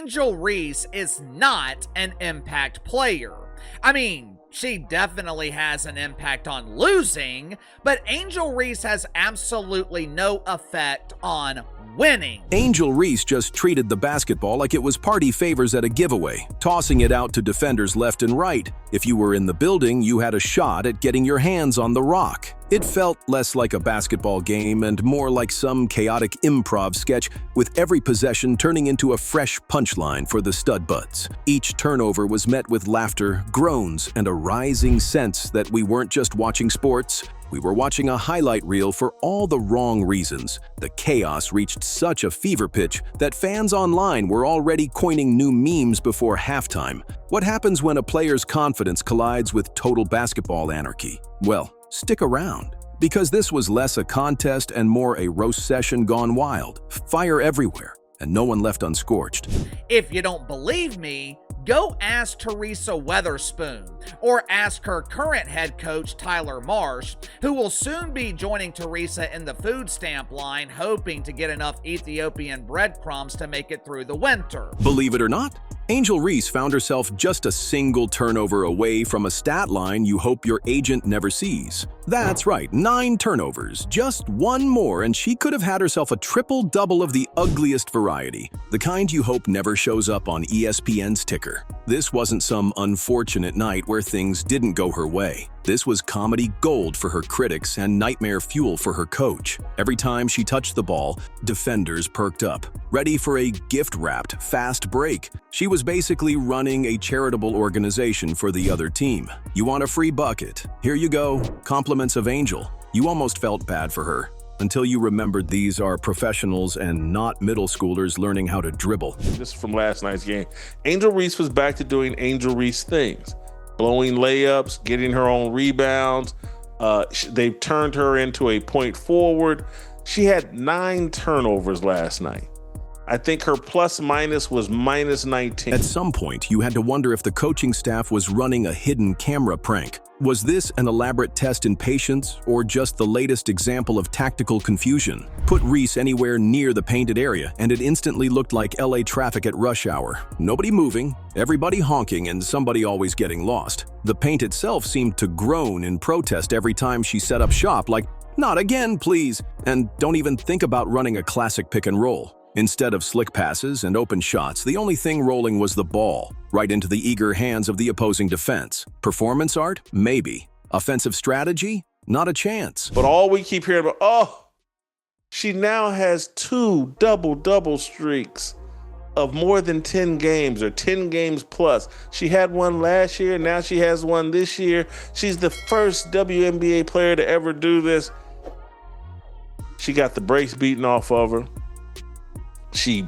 Angel Reese is not an impact player. I mean, she definitely has an impact on losing, but Angel Reese has absolutely no effect on winning. Angel Reese just treated the basketball like it was party favors at a giveaway, tossing it out to defenders left and right. If you were in the building, you had a shot at getting your hands on the rock. It felt less like a basketball game and more like some chaotic improv sketch, with every possession turning into a fresh punchline for the stud buds. Each turnover was met with laughter, groans, and a rising sense that we weren't just watching sports, we were watching a highlight reel for all the wrong reasons. The chaos reached such a fever pitch that fans online were already coining new memes before halftime. What happens when a player's confidence collides with total basketball anarchy? Well, stick around, because this was less a contest and more a roast session gone wild. Fire everywhere, and no one left unscorched. If you don't believe me, go ask Teresa Weatherspoon, or ask her current head coach Tyler Marsh, who will soon be joining Teresa in the food stamp line, hoping to get enough Ethiopian breadcrumbs to make it through the winter. Believe it or not, Angel Reese found herself just a single turnover away from a stat line you hope your agent never sees. That's right, 9 turnovers, just one more, and she could have had herself a triple-double of the ugliest variety, the kind you hope never shows up on ESPN's ticker. This wasn't some unfortunate night where things didn't go her way. This was comedy gold for her critics and nightmare fuel for her coach. Every time she touched the ball, defenders perked up, ready for a gift-wrapped fast break. She was basically running a charitable organization for the other team. You want a free bucket? Here you go. Compliments of Angel. You almost felt bad for her, until you remembered these are professionals and not middle schoolers learning how to dribble. This is from last night's game. Angel Reese was back to doing Angel Reese things. Blowing layups, getting her own rebounds. They've turned her into a point forward. She had 9 turnovers last night. I think her plus minus was minus 19. At some point, you had to wonder if the coaching staff was running a hidden camera prank. Was this an elaborate test in patience, or just the latest example of tactical confusion? Put Reese anywhere near the painted area, and it instantly looked like LA traffic at rush hour. Nobody moving, everybody honking, and somebody always getting lost. The paint itself seemed to groan in protest every time she set up shop, like, "Not again, please!" And don't even think about running a classic pick and roll. Instead of slick passes and open shots, the only thing rolling was the ball, right into the eager hands of the opposing defense. Performance art? Maybe. Offensive strategy? Not a chance. But all we keep hearing about, she now has 2 double-double streaks of more than 10 games or 10 games plus. She had one last year, now she has one this year. She's the first WNBA player to ever do this. She got the brakes beaten off of her. She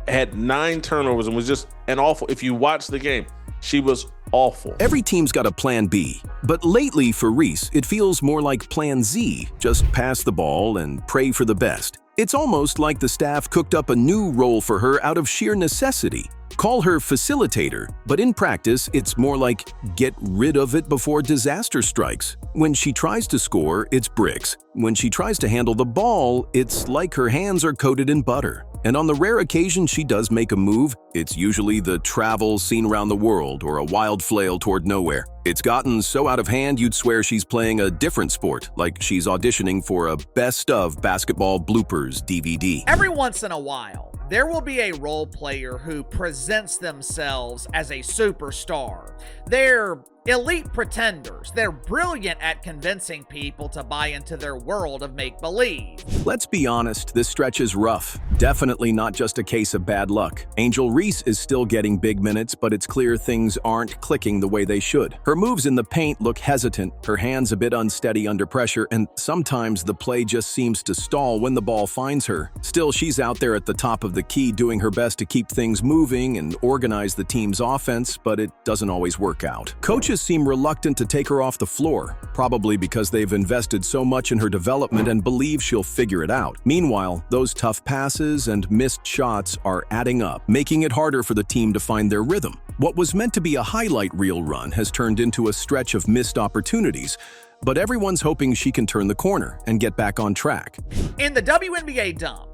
had 9 turnovers and was just an awful. If you watch the game, she was awful. Every team's got a plan B, but lately for Reese, it feels more like plan Z. Just pass the ball and pray for the best. It's almost like the staff cooked up a new role for her out of sheer necessity. Call her facilitator, but in practice, it's more like get rid of it before disaster strikes. When she tries to score, it's bricks. When she tries to handle the ball, it's like her hands are coated in butter. And on the rare occasion she does make a move, it's usually the travel seen around the world or a wild flail toward nowhere. It's gotten so out of hand you'd swear she's playing a different sport, like she's auditioning for a best of basketball bloopers DVD. Every once in a while, there will be a role player who presents themselves as a superstar. They're elite pretenders. They're brilliant at convincing people to buy into their world of make-believe. Let's be honest, this stretch is rough. Definitely not just a case of bad luck. Angel Reese is still getting big minutes, but it's clear things aren't clicking the way they should. Her moves in the paint look hesitant, her hands a bit unsteady under pressure, and sometimes the play just seems to stall when the ball finds her. Still, she's out there at the top of the key doing her best to keep things moving and organize the team's offense, but it doesn't always work out. Coaches seem reluctant to take her off the floor, probably because they've invested so much in her development and believe she'll figure it out. Meanwhile, those tough passes and missed shots are adding up, making it harder for the team to find their rhythm. What was meant to be a highlight reel run has turned into a stretch of missed opportunities, but everyone's hoping she can turn the corner and get back on track. In the WNBA dump,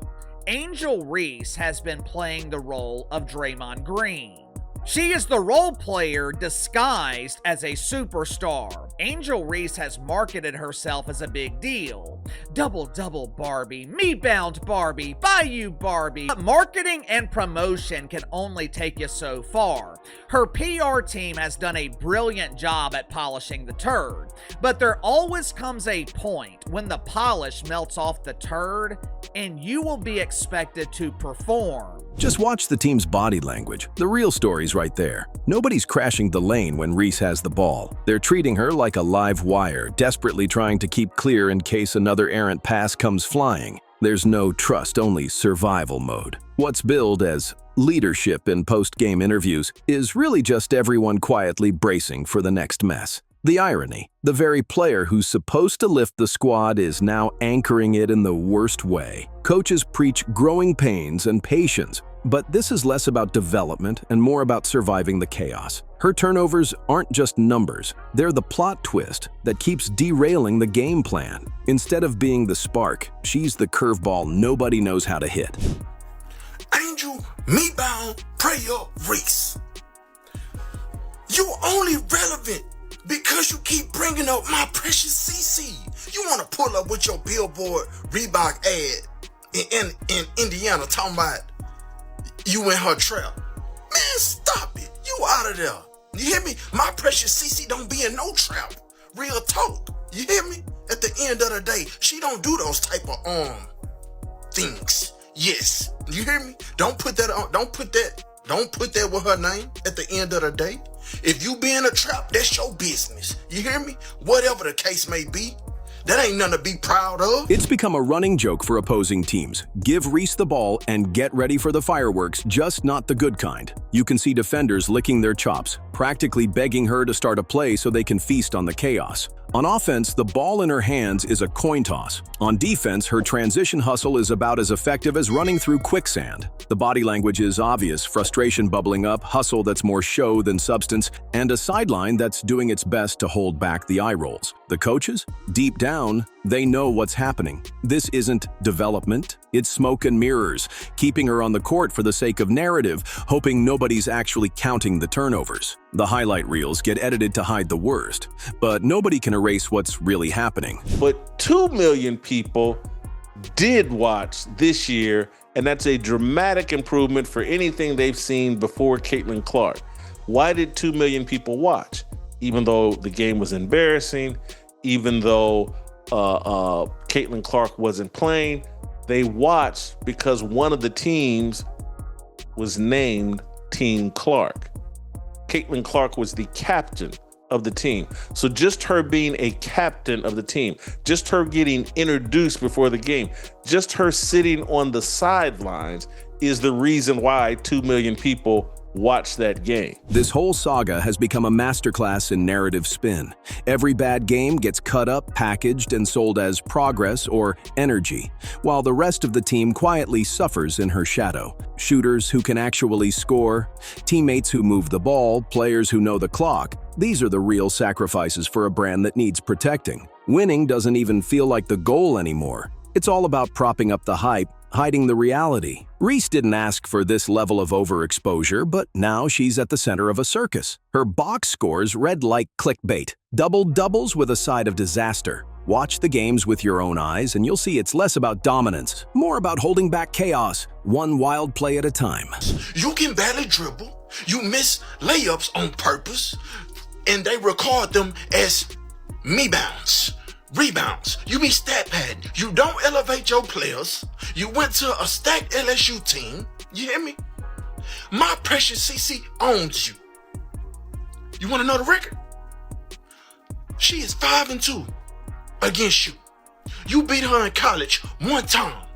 Angel Reese has been playing the role of Draymond Green. She is the role player disguised as a superstar. Angel Reese has marketed herself as a big deal. Double double Barbie, me bound Barbie, buy you Barbie. But marketing and promotion can only take you so far. Her PR team has done a brilliant job at polishing the turd, but there always comes a point when the polish melts off the turd and you will be expected to perform. Just watch the team's body language. The real story's right there. Nobody's crashing the lane when Reese has the ball. They're treating her like a live wire, desperately trying to keep clear in case another errant pass comes flying. There's no trust, only survival mode. What's billed as leadership in post-game interviews is really just everyone quietly bracing for the next mess. The irony, the very player who's supposed to lift the squad is now anchoring it in the worst way. Coaches preach growing pains and patience, but this is less about development and more about surviving the chaos. Her turnovers aren't just numbers, they're the plot twist that keeps derailing the game plan. Instead of being the spark, she's the curveball nobody knows how to hit. Angel, me bound, prayer, Reese. You only relevant because you keep bringing up my precious CC. You want to pull up with your Billboard Reebok ad in Indiana talking about you in her trap. Man, stop it. You out of there. You hear me? My precious CC don't be in no trap. Real talk. You hear me? At the end of the day, she don't do those type of things. Yes. You hear me? Don't put that with her name at the end of the day. If you be in a trap, that's your business. You hear me? Whatever the case may be, that ain't nothing to be proud of. It's become a running joke for opposing teams. Give Reese the ball and get ready for the fireworks, just not the good kind. You can see defenders licking their chops, practically begging her to start a play so they can feast on the chaos. On offense, the ball in her hands is a coin toss. On defense, her transition hustle is about as effective as running through quicksand. The body language is obvious, frustration bubbling up, hustle that's more show than substance, and a sideline that's doing its best to hold back the eye rolls. The coaches? Deep down, they know what's happening. This isn't development, it's smoke and mirrors, keeping her on the court for the sake of narrative, hoping nobody's actually counting the turnovers. The highlight reels get edited to hide the worst, but nobody can erase what's really happening. But 2 million people did watch this year, and that's a dramatic improvement for anything they've seen before Caitlin Clark. Why did 2 million people watch? Even though the game was embarrassing, even though Caitlin Clark wasn't playing, they watched because one of the teams was named Team Clark. Caitlin Clark was the captain of the team. So just her being a captain of the team, just her getting introduced before the game, just her sitting on the sidelines is the reason why 2 million people watch that game. This whole saga has become a masterclass in narrative spin. Every bad game gets cut up, packaged, and sold as progress or energy, while the rest of the team quietly suffers in her shadow. Shooters who can actually score, teammates who move the ball, players who know the clock. These are the real sacrifices for a brand that needs protecting. Winning doesn't even feel like the goal anymore. It's all about propping up the hype, hiding the reality. Reese didn't ask for this level of overexposure, but now she's at the center of a circus. Her box scores read like clickbait, double-doubles with a side of disaster. Watch the games with your own eyes and you'll see it's less about dominance, more about holding back chaos, one wild play at a time. You can barely dribble, you miss layups on purpose, and they record them as me-bounds. Rebounds. You be stat padding. You don't elevate your players. You went to a stacked LSU team. You hear me? My precious CC owns you. You want to know the record? She is 5-2 against you. You beat her in college one time.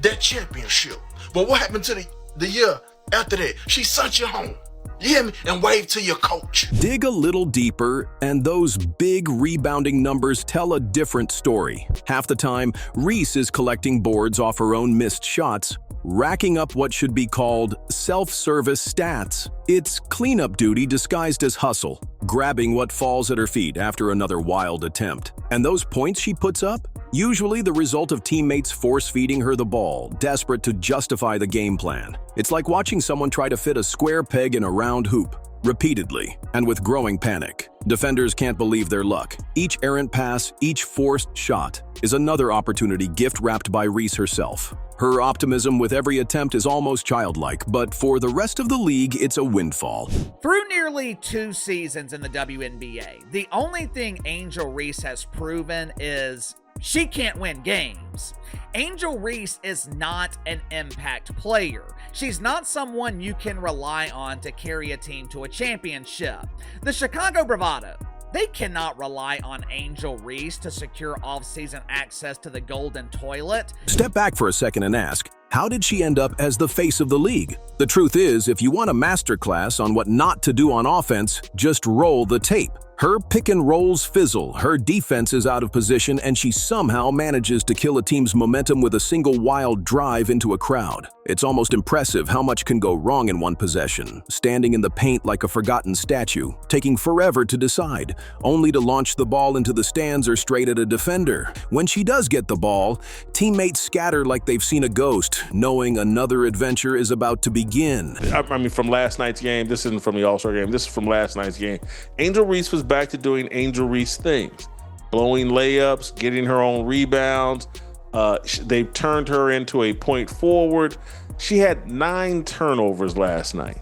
That championship. But what happened to the year after that? She sent you home. You hear me? And wave to your coach. Dig a little deeper, and those big rebounding numbers tell a different story. Half the time, Reese is collecting boards off her own missed shots, racking up what should be called self-service stats. It's cleanup duty disguised as hustle, grabbing what falls at her feet after another wild attempt. And those points she puts up? Usually the result of teammates force-feeding her the ball, desperate to justify the game plan. It's like watching someone try to fit a square peg in a round hoop, repeatedly, and with growing panic. Defenders can't believe their luck. Each errant pass, each forced shot, is another opportunity gift-wrapped by Reese herself. Her optimism with every attempt is almost childlike, but for the rest of the league, it's a windfall. Through nearly 2 seasons in the WNBA, the only thing Angel Reese has proven is she can't win games. Angel Reese is not an impact player. She's not someone you can rely on to carry a team to a championship. The Chicago Bravado, they cannot rely on Angel Reese to secure off-season access to the Golden Toilet. Step back for a second and ask, how did she end up as the face of the league? The truth is, if you want a masterclass on what not to do on offense, just roll the tape. Her pick and rolls fizzle, her defense is out of position, and she somehow manages to kill a team's momentum with a single wild drive into a crowd. It's almost impressive how much can go wrong in one possession, standing in the paint like a forgotten statue, taking forever to decide, only to launch the ball into the stands or straight at a defender. When she does get the ball, teammates scatter like they've seen a ghost, knowing another adventure is about to begin. I mean, from last night's game, this isn't from the All-Star game, this is from last night's game. Angel Reese was back to doing Angel Reese things, blowing layups, getting her own rebounds. They've turned her into a point forward. She had 9 turnovers last night.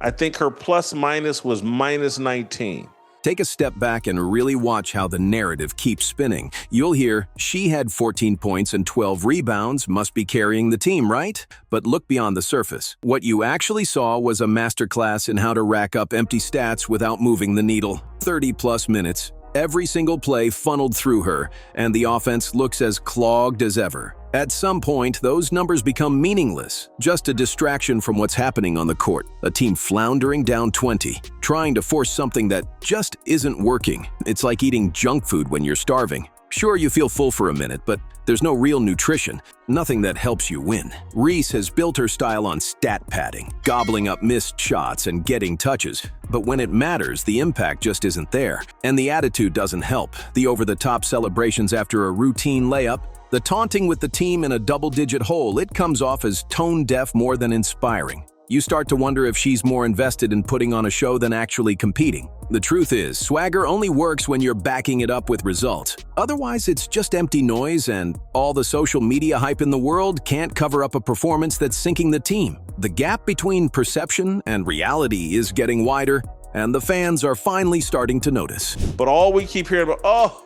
I think her plus minus was minus 19. Take a step back and really watch how the narrative keeps spinning. You'll hear, she had 14 points and 12 rebounds, must be carrying the team, right? But look beyond the surface. What you actually saw was a masterclass in how to rack up empty stats without moving the needle. 30-plus minutes. Every single play funneled through her, and the offense looks as clogged as ever. At some point, those numbers become meaningless, just a distraction from what's happening on the court. A team floundering down 20, trying to force something that just isn't working. It's like eating junk food when you're starving. Sure, you feel full for a minute, but there's no real nutrition, nothing that helps you win. Reese has built her style on stat padding, gobbling up missed shots and getting touches. But when it matters, the impact just isn't there. And the attitude doesn't help. The over-the-top celebrations after a routine layup, the taunting with the team in a double-digit hole, it comes off as tone-deaf more than inspiring. You start to wonder if she's more invested in putting on a show than actually competing. The truth is, swagger only works when you're backing it up with results. Otherwise, it's just empty noise, and all the social media hype in the world can't cover up a performance that's sinking the team. The gap between perception and reality is getting wider, and the fans are finally starting to notice. But all we keep hearing about,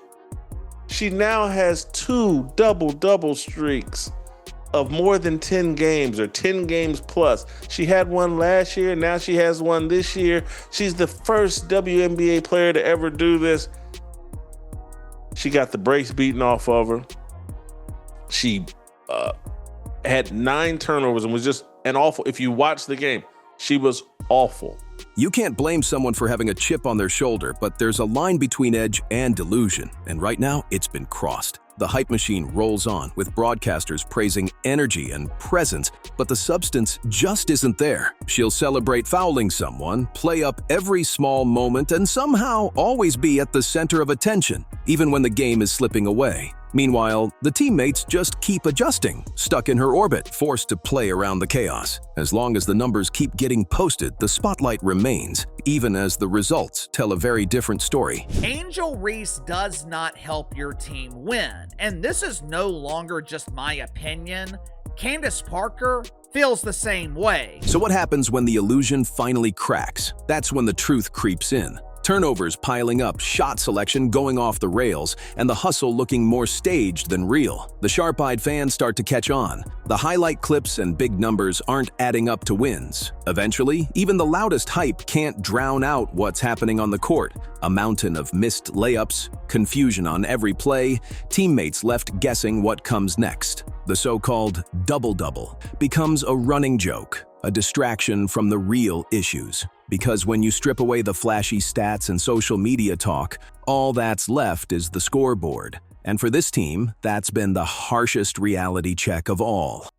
she now has 2 double-double streaks of more than 10 games or 10 games plus. She had one last year, now she has one this year. She's the first WNBA player to ever do this. She got the brakes beaten off of her. She had 9 turnovers and was just an awful. If you watch the game, she was awful. You can't blame someone for having a chip on their shoulder, but there's a line between edge and delusion, and right now it's been crossed. The hype machine rolls on, with broadcasters praising energy and presence, but the substance just isn't there. She'll celebrate fouling someone, play up every small moment, and somehow always be at the center of attention, even when the game is slipping away. Meanwhile, the teammates just keep adjusting, stuck in her orbit, forced to play around the chaos. As long as the numbers keep getting posted, the spotlight remains, even as the results tell a very different story. Angel Reese does not help your team win, and this is no longer just my opinion. Candace Parker feels the same way. So what happens when the illusion finally cracks? That's when the truth creeps in. Turnovers piling up, shot selection going off the rails, and the hustle looking more staged than real. The sharp-eyed fans start to catch on. The highlight clips and big numbers aren't adding up to wins. Eventually, even the loudest hype can't drown out what's happening on the court. A mountain of missed layups, confusion on every play, teammates left guessing what comes next. The so-called double-double becomes a running joke, a distraction from the real issues. Because when you strip away the flashy stats and social media talk, all that's left is the scoreboard. And for this team, that's been the harshest reality check of all.